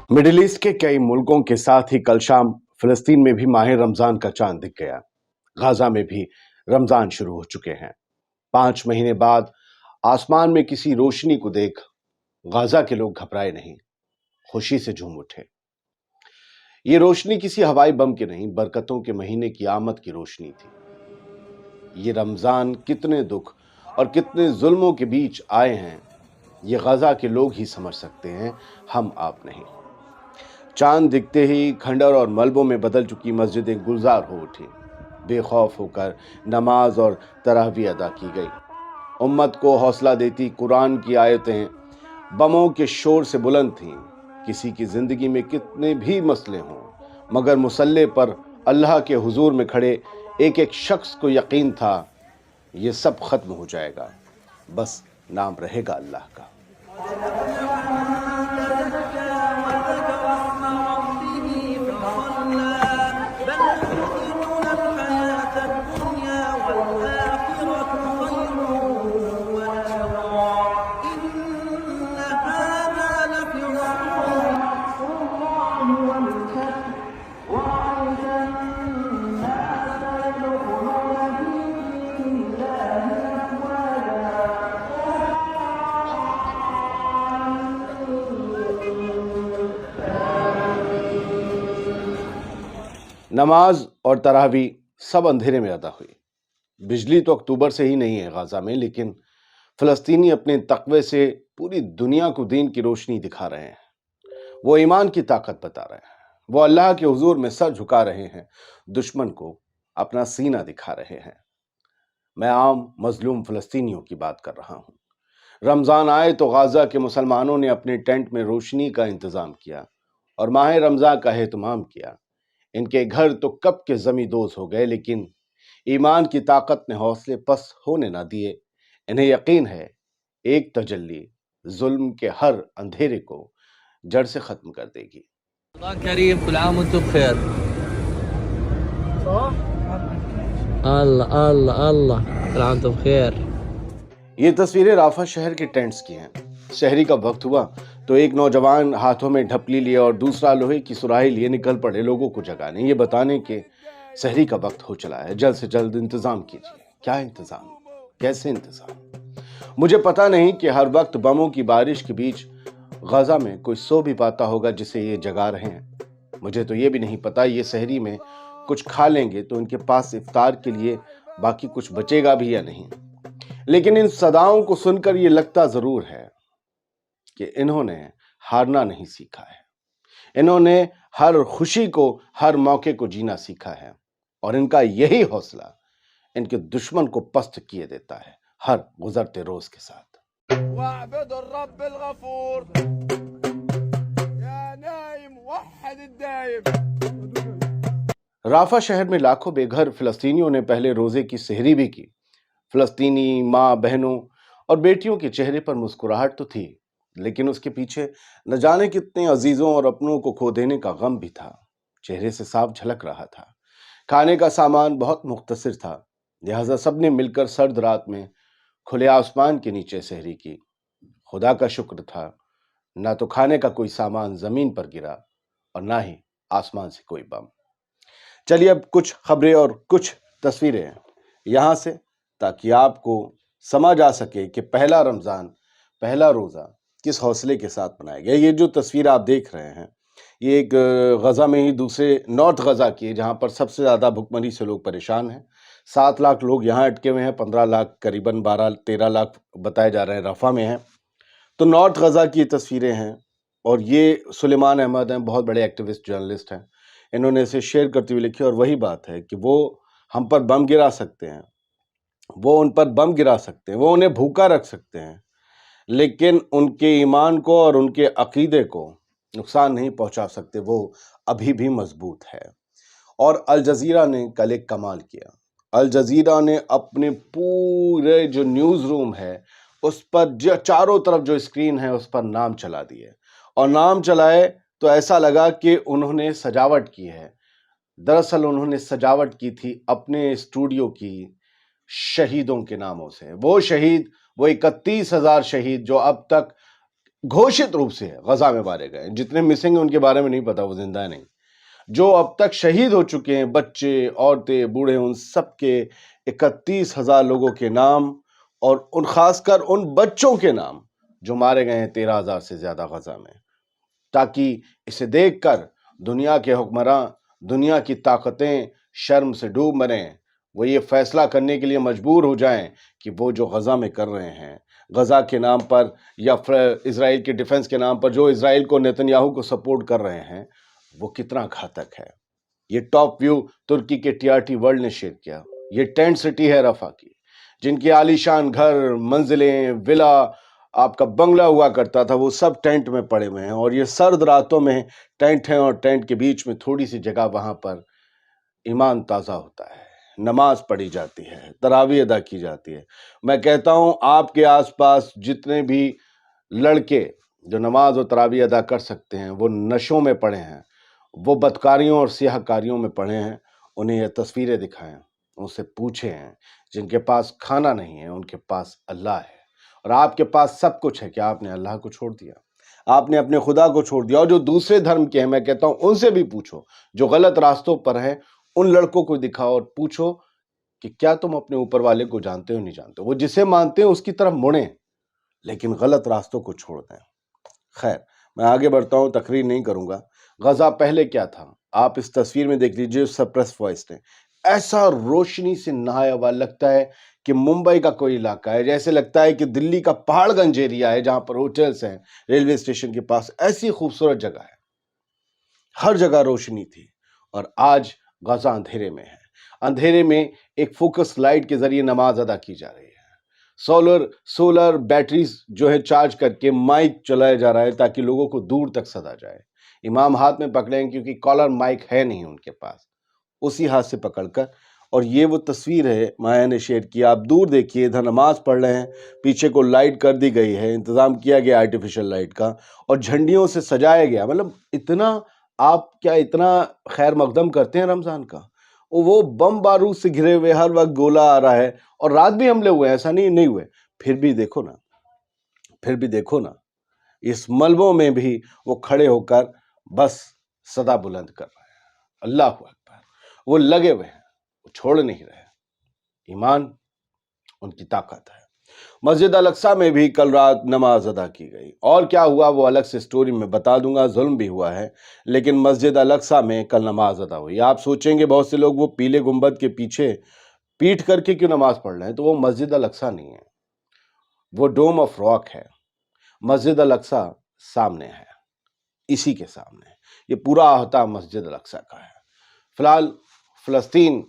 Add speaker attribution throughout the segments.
Speaker 1: Middle east के कई मुल्कों के साथ ही कल शाम फिलिस्तीन में भी माह रमजान का चांद दिख गया। गाजा में भी रमजान शुरू हो चुके हैं। 5 महीने बाद आसमान में किसी रोशनी को देख गाजा के लोग घबराए नहीं, खुशी से झूम उठे। ये रोशनी किसी हवाई बम की नहीं, बरकतों के महीने की आमद की रोशनी थी। ये रमजान कितने दुख और कितने जुल्मों के बीच आए हैं, ये गाजा के लोग ही समझ सकते हैं, हम आप नहीं। चांद दिखते ही खंडर और मलबों में बदल चुकी मस्जिदें गुलजार हो उठी। बेखौफ होकर नमाज और तरावी अदा की गई। उम्मत को हौसला देती कुरान की आयतें बमों के शोर से बुलंद थीं। किसी की जिंदगी में कितने भी मसले हों, मगर मुसल्ले पर अल्लाह के हुजूर में खड़े एक एक शख्स को यकीन था, ये सब खत्म हो जाएगा, बस नाम रहेगा अल्लाह का। नमाज और तरावी सब अंधेरे में अदा हुई। बिजली तो अक्टूबर से ही नहीं है गाजा में, लेकिन फिलिस्तीनी अपने तकवे से पूरी दुनिया को दीन की रोशनी दिखा रहे हैं। वो ईमान की ताकत बता रहे हैं, वो अल्लाह के हुजूर में सर झुका रहे हैं, दुश्मन को अपना सीना दिखा रहे हैं। मैं आम मजलूम फिलिस्तीनियों की बात कर रहा हूं। रमजान आए तो गाजा के मुसलमानों ने अपने टेंट में रोशनी का इंतजाम किया और माह रमजान का एहतमाम किया। इनके घर तो कब के जमींदोज हो गए, लेकिन ईमान की ताकत ने हौसले पस्त होने ना दिए। इन्हें यकीन है एक तजल्ली जुल्म के हर अंधेरे को जड़ से खत्म कर देगी।
Speaker 2: करीम, कुल आम वंतुम बखैर। अल्लाह अल्लाह अल्लाह, कुल आम वंतुम बखैर।
Speaker 1: ये तस्वीरें राफा शहर के टेंट्स की हैं। शहरी का वक्त हुआ तो एक नौजवान हाथों में ढपली लिए और दूसरा लोहे की सुराही लिए निकल पड़े लोगों को जगाने, ये बताने के शहरी का वक्त हो चला है, जल्द से जल्द इंतजाम कीजिए। क्या इंतजाम, कैसे इंतजाम? मुझे पता नहीं कि हर वक्त बमों की बारिश के बीच गाजा में कोई सो भी पाता होगा जिसे ये जगा रहे हैं। मुझे तो ये भी नहीं पता ये शहरी में कुछ खा लेंगे तो इनके पास इफ्तार के लिए बाकी कुछ बचेगा भी या नहीं। लेकिन इन सदाओं को सुनकर ये लगता जरूर है कि इन्होंने हारना नहीं सीखा है। इन्होंने हर खुशी को, हर मौके को जीना सीखा है, और इनका यही हौसला इनके दुश्मन को पस्त किए देता है हर गुजरते रोज के साथ। राफा शहर में लाखों बेघर फिलिस्तीनियों ने पहले रोजे की सहरी भी की। फिलिस्तीनी माँ, बहनों और बेटियों के चेहरे पर मुस्कुराहट तो थी, लेकिन उसके पीछे न जाने कितने अजीजों और अपनों को खो देने का गम भी था। चेहरे से साफ झलक रहा था। खाने का सामान बहुत मुख्तसर था, लिहाजा सबने मिलकर सर्द रात में खुले आसमान के नीचे सहरी की। खुदा का शुक्र था, ना तो खाने का कोई सामान जमीन पर गिरा और ना ही आसमान से कोई बम। चलिए अब कुछ खबरें और कुछ तस्वीरें यहां से, ताकि आपको समझ आ सके कि पहला रमजान, पहला रोजा किस हौसले के साथ मनाया गया। ये जो तस्वीर आप देख रहे हैं, ये एक गजा में ही दूसरे नॉर्थ गजा की है, जहां पर सबसे ज्यादा भुखमरी से लोग परेशान हैं। 7 लाख लोग यहाँ अटके हुए हैं, 15 लाख, करीबन 12-13 लाख बताए जा रहे हैं रफा में हैं। तो नॉर्थ गजा की तस्वीरें हैं, और ये सुलेमान अहमद हैं, बहुत बड़े एक्टिविस्ट जर्नलिस्ट हैं। इन्होंने इसे शेयर करते हुए लिखी, और वही बात है कि वो हम पर बम गिरा सकते हैं, वो उन पर बम गिरा सकते हैं, वो उन्हें भूखा रख सकते हैं, लेकिन उनके ईमान को और उनके अकीदे को नुकसान नहीं पहुंचा सकते। वो अभी भी मजबूत है। और अल जजीरा ने कल एक कमाल किया। अल जजीरा ने अपने पूरे जो न्यूज़ रूम है उस पर जो चारों तरफ जो स्क्रीन है उस पर नाम चला दिए, और नाम चलाए तो ऐसा लगा कि उन्होंने सजावट की है। दरअसल उन्होंने सजावट की थी अपने स्टूडियो की शहीदों के नामों से। वो शहीद, वो 31,000 शहीद जो अब तक घोषित रूप से गजा में मारे गए। जितने मिसिंग हैं उनके बारे में नहीं पता, वो जिंदा है नहीं। जो अब तक शहीद हो चुके हैं, बच्चे, औरतें, बूढ़े, उन सब के 31,000 लोगों के नाम, और उन खासकर उन बच्चों के नाम जो मारे गए हैं 13,000 से ज्यादा गजा में, ताकि इसे देखकर दुनिया के हुक्मरां, दुनिया की ताकतें शर्म से डूब मरें, वो ये फैसला करने के लिए मजबूर हो जाएं कि वो जो गजा में कर रहे हैं, गजा के नाम पर या इजराइल के डिफेंस के नाम पर जो इजराइल को, नेतन्याहू को सपोर्ट कर रहे हैं, वो कितना घातक है। ये टॉप व्यू तुर्की के TRT वर्ल्ड ने शेयर किया। ये टेंट सिटी है रफा की, जिनके आलीशान घर, मंजिलें, विला, आपका बंगला हुआ करता था, वो सब टेंट में पड़े हुए हैं। और ये सर्द रातों में टेंट है, और टेंट के बीच में थोड़ी सी जगह, वहां पर ईमान ताज़ा होता है, नमाज पढ़ी जाती है, तरावी अदा की जाती है। मैं कहता हूं आपके आसपास जितने भी लड़के जो नमाज और तरावी अदा कर सकते हैं, वो नशों में पड़े हैं, वो बदकारियों और सियाहकारियों में पड़े हैं, उन्हें ये तस्वीरें दिखाएं, उनसे पूछे हैं। जिनके पास खाना नहीं है, उनके पास अल्लाह है, और आपके पास सब कुछ है, क्या आपने अल्लाह को छोड़ दिया? आपने अपने खुदा को छोड़ दिया। और जो दूसरे धर्म के हैं, मैं कहता हूं उनसे भी पूछो, जो गलत रास्तों पर हैं, उन लड़कों को दिखाओ और पूछो कि क्या तुम अपने ऊपर वाले को जानते हो नहीं जानते हो? वो जिसे मानते हैं उसकी तरफ मुड़ें, लेकिन गलत रास्तों को छोड़ दें। खैर, मैं आगे बढ़ता हूं, तकरीर नहीं करूंगा। गजा पहले क्या था, आप इस तस्वीर में देख लीजिए। सप्रेस वॉइस ने ऐसा रोशनी से नहाया हुआ लगता है कि मुंबई का कोई इलाका है, जैसे लगता है कि दिल्ली का पहाड़गंज एरिया है, जहां पर होटल्स हैं, रेलवे स्टेशन के पास। ऐसी खूबसूरत जगह है, हर जगह रोशनी थी, और आज गजा अंधेरे में है। अंधेरे में एक फोकस लाइट के जरिए नमाज अदा की जा रही है। सोलर बैटरीज जो है चार्ज करके माइक चलाया जा रहा है, ताकि लोगों को दूर तक सदा जाए। इमाम हाथ में पकड़े हैं, क्योंकि कॉलर माइक है नहीं उनके पास, उसी हाथ से पकड़कर। और ये वो तस्वीर है माया ने शेयर किया। आप दूर देखिए, इधर नमाज पढ़ रहे हैं, पीछे को लाइट कर दी गई है, इंतजाम किया गया आर्टिफिशियल लाइट का, और झंडियों से सजाया गया। मतलब इतना, आप क्या इतना खैर मकदम करते हैं रमजान का? वो बम बारूद से घिरे हुए, हर वक्त गोला आ रहा है, और रात भी हमले हुए, ऐसा नहीं हुए। फिर भी देखो ना, इस मलबों में भी वो खड़े होकर बस सदा बुलंद कर रहे हैं, अल्लाह अकबर। वो लगे हुए हैं, वो छोड़ नहीं रहे। ईमान उनकी ताकत है। मस्जिद अल-अक्सा में भी कल रात नमाज अदा की गई, और क्या हुआ वो अलग से स्टोरी में बता दूंगा। जुल्म भी हुआ है, लेकिन मस्जिद अल-अक्सा में कल नमाज अदा हुई। आप सोचेंगे बहुत से लोग वो पीले गुंबद के पीछे पीठ करके क्यों नमाज पढ़ रहे हैं, तो वो मस्जिद अल-अक्सा नहीं है, वो डोम ऑफ रॉक है। मस्जिद अल-अक्सा सामने है, इसी के सामने। ये पूरा अहता मस्जिद अल-अक्सा का है। फिलहाल फिलिस्तीन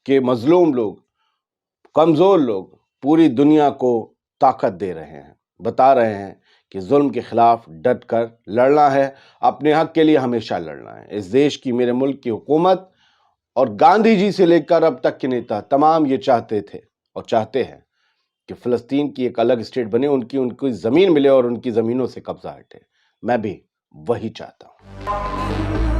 Speaker 1: के मजलूम लोग, कमजोर लोग पूरी दुनिया को ताकत दे रहे हैं, बता रहे हैं कि जुल्म के खिलाफ डट कर लड़ना है, अपने हक के लिए हमेशा लड़ना है। इस देश की, मेरे मुल्क की हुकूमत और गांधी जी से लेकर अब तक के नेता तमाम ये चाहते थे और चाहते हैं कि फिलिस्तीन की एक अलग स्टेट बने, उनकी जमीन मिले और उनकी जमीनों से कब्जा हटे। मैं भी वही चाहता हूं।